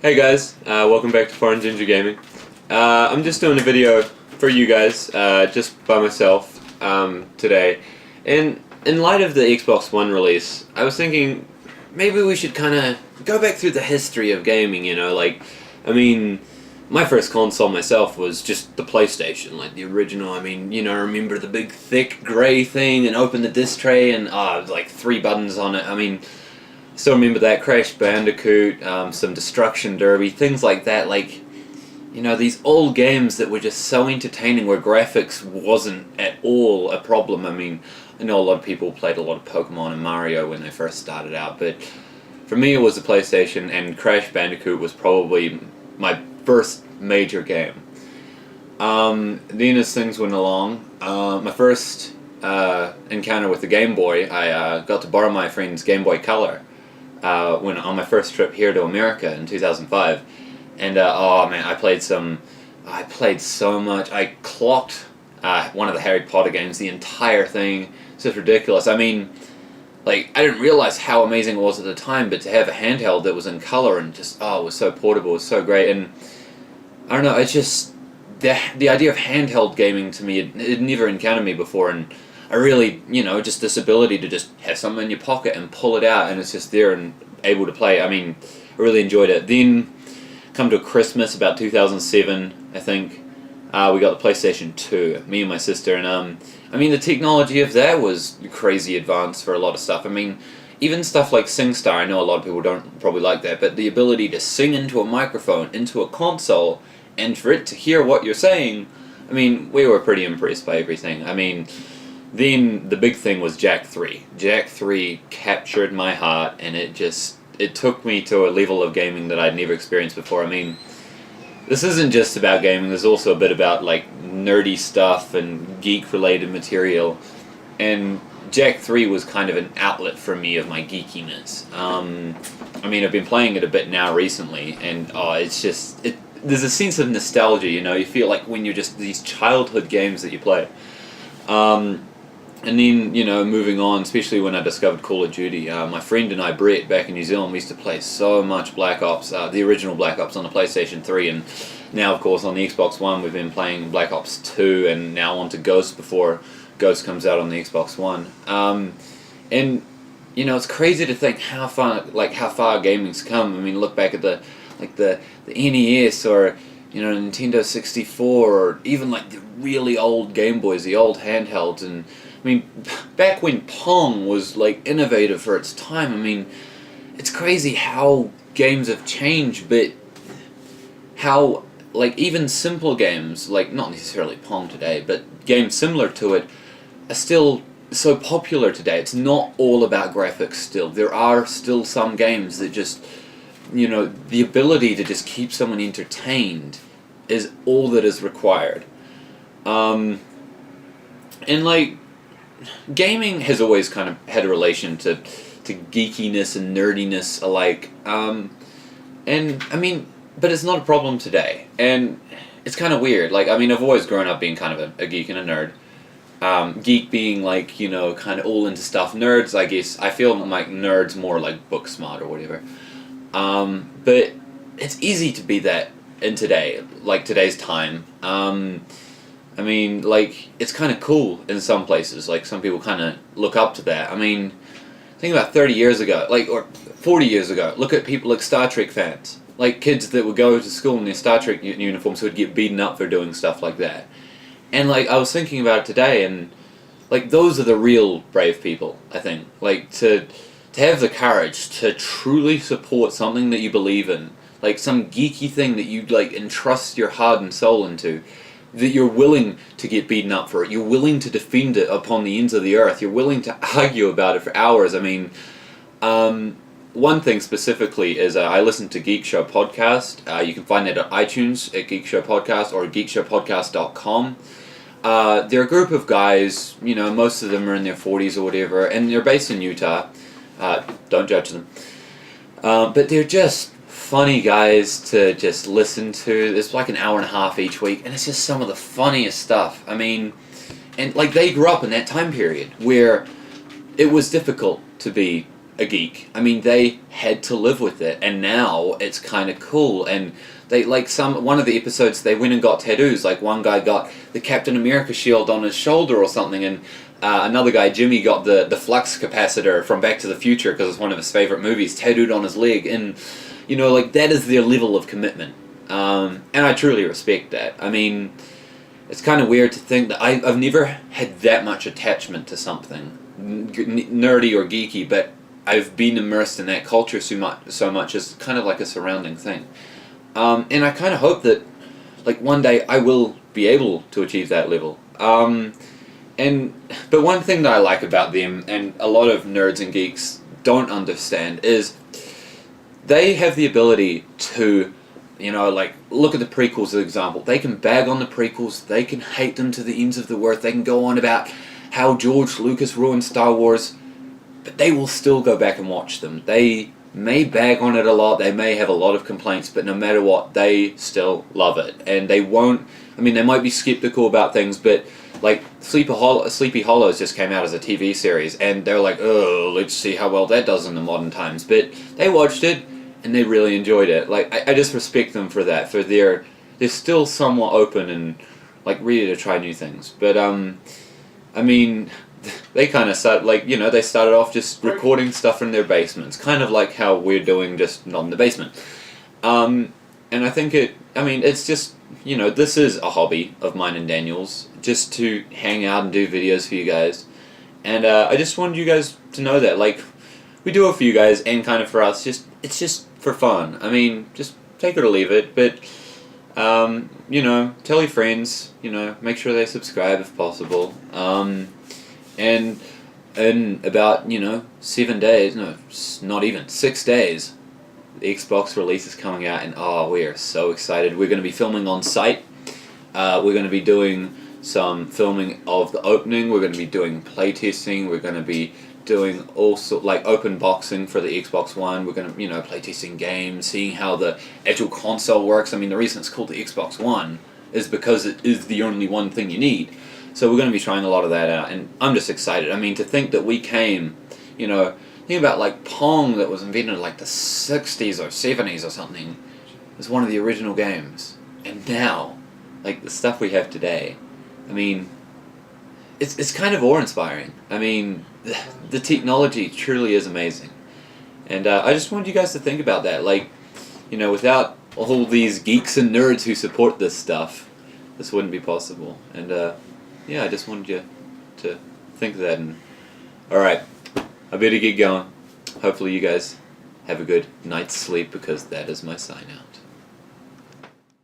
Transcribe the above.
Hey guys, welcome back to Foreign Ginger Gaming. I'm just doing a video for you guys, just by myself, today. And in light of the Xbox One release, I was thinking maybe we should kind of go back through the history of gaming, my first console myself was just the PlayStation, like the original. I remember the big thick grey thing and open the disc tray and, like 3 buttons on it. Still remember that, Crash Bandicoot, some Destruction Derby, things like that, these old games that were just so entertaining where graphics wasn't at all a problem. I know a lot of people played a lot of Pokemon and Mario when they first started out, but for me it was the PlayStation, and Crash Bandicoot was probably my first major game. Then as things went along, my first encounter with the Game Boy, I got to borrow my friend's Game Boy Color when on my first trip here to America in 2005, and I played so much. I clocked one of the Harry Potter games, the entire thing. It's just ridiculous. I didn't realize how amazing it was at the time, but to have a handheld that was in color and just, it was so portable, it was so great. And I don't know, it's just the idea of handheld gaming to me, it never encountered me before, and I really, just this ability to just have something in your pocket and pull it out and it's just there and able to play. I really enjoyed it. Then, come to Christmas, about 2007, I think, we got the PlayStation 2, me and my sister, and the technology of that was crazy advanced for a lot of stuff. Even stuff like SingStar, I know a lot of people don't probably like that, but the ability to sing into a microphone, into a console, and for it to hear what you're saying, we were pretty impressed by everything. Then the big thing was Jak 3. Jak 3 captured my heart, and it took me to a level of gaming that I'd never experienced before. This isn't just about gaming, there's also a bit about nerdy stuff and geek-related material, and Jak 3 was kind of an outlet for me of my geekiness. I've been playing it a bit now recently, and there's a sense of nostalgia, you feel like when you're just these childhood games that you play. And then, moving on, especially when I discovered Call of Duty, my friend and I, Brett, back in New Zealand, we used to play so much Black Ops, the original Black Ops on the PlayStation 3, and now, of course, on the Xbox One, we've been playing Black Ops 2, and now on to Ghost before Ghost comes out on the Xbox One. It's crazy to think how far gaming's come. Look back at the NES, or Nintendo 64, or even the really old Game Boys, the old handhelds, and back when Pong was innovative for its time. It's crazy how games have changed, but how even simple games, not necessarily Pong today, but games similar to it, are still so popular today. It's not all about graphics still. There are still some games that just, the ability to just keep someone entertained is all that is required. Gaming has always kind of had a relation to geekiness and nerdiness alike. But it's not a problem today. And it's kind of weird. I've always grown up being kind of a geek and a nerd. Geek being kind of all into stuff. Nerds, I guess, I feel like nerds more like book smart or whatever. But it's easy to be that in today's time. It's kind of cool in some places. Some people kind of look up to that. Think about 30 years ago, or 40 years ago. Look at people like Star Trek fans. Kids that would go to school in their Star Trek uniforms who would get beaten up for doing stuff like that. And, I was thinking about it today, and, those are the real brave people, I think. To have the courage to truly support something that you believe in, some geeky thing that you, entrust your heart and soul into, that you're willing to get beaten up for it, you're willing to defend it upon the ends of the earth, you're willing to argue about it for hours. One thing specifically is I listen to Geek Show Podcast. You can find that at iTunes at Geek Show Podcast or geekshowpodcast.com. They're a group of guys, most of them are in their 40s or whatever, and they're based in Utah. Don't judge them. But they're just funny guys to just listen to. It's an hour and a half each week, and it's just some of the funniest stuff. And they grew up in that time period where it was difficult to be a geek. I mean, they had to live with it, and now it's kind of cool. And they like one of the episodes they went and got tattoos. Like one guy got the Captain America shield on his shoulder or something, and another guy, Jimmy, got the flux capacitor from Back to the Future because it's one of his favorite movies, tattooed on his leg. And you know, like that is their level of commitment, and I truly respect that. I mean, it's kind of weird to think that I've never had that much attachment to something nerdy or geeky, but I've been immersed in that culture so much as kind of like a surrounding thing. And I kind of hope that, like, one day I will be able to achieve that level. But one thing that I like about them, and a lot of nerds and geeks don't understand, is they have the ability to, you know, like, look at the prequels as an example. They can bag on the prequels, they can hate them to the ends of the earth, they can go on about how George Lucas ruined Star Wars, but they will still go back and watch them. They may bag on it a lot, they may have a lot of complaints, but no matter what, they still love it. And they won't, I mean, they might be skeptical about things, but like Sleepy Hollows just came out as a TV series, and they're like, oh, let's see how well that does in the modern times. But they watched it, and they really enjoyed it. Like, I just respect them for that, for they're still somewhat open and like ready to try new things. But I mean, they kind of started, like, you know, they started off just recording stuff in their basements, kind of like how we're doing, just not in the basement. And I think it's just, you know, this is a hobby of mine and Daniel's, just to hang out and do videos for you guys. And I just wanted you guys to know that, like, we do it for you guys and kind of for us. It's just for fun. I mean, just take it or leave it. But you know, tell your friends. You know, make sure they subscribe if possible. And in about, you know, 7 days, no, not even 6 days, the Xbox release is coming out, and oh, we are so excited. We're going to be filming on site. We're going to be doing some filming of the opening. We're going to be doing playtesting. We're going to be doing also like open boxing for the Xbox One. We're going to, you know, playtesting games, seeing how the actual console works. I mean, the reason it's called the Xbox One is because it is the only one thing you need. So we're going to be trying a lot of that out, and I'm just excited. I mean, to think that we came, you know, think about like Pong that was invented in like the 60s or 70s or something. It was one of the original games. And now, like the stuff we have today, I mean, it's kind of awe-inspiring. I mean, the technology truly is amazing. And I just wanted you guys to think about that. Like, you know, without all these geeks and nerds who support this stuff, this wouldn't be possible. And yeah, I just wanted you to think of that. And alright, I better get going. Hopefully you guys have a good night's sleep, because that is my sign out.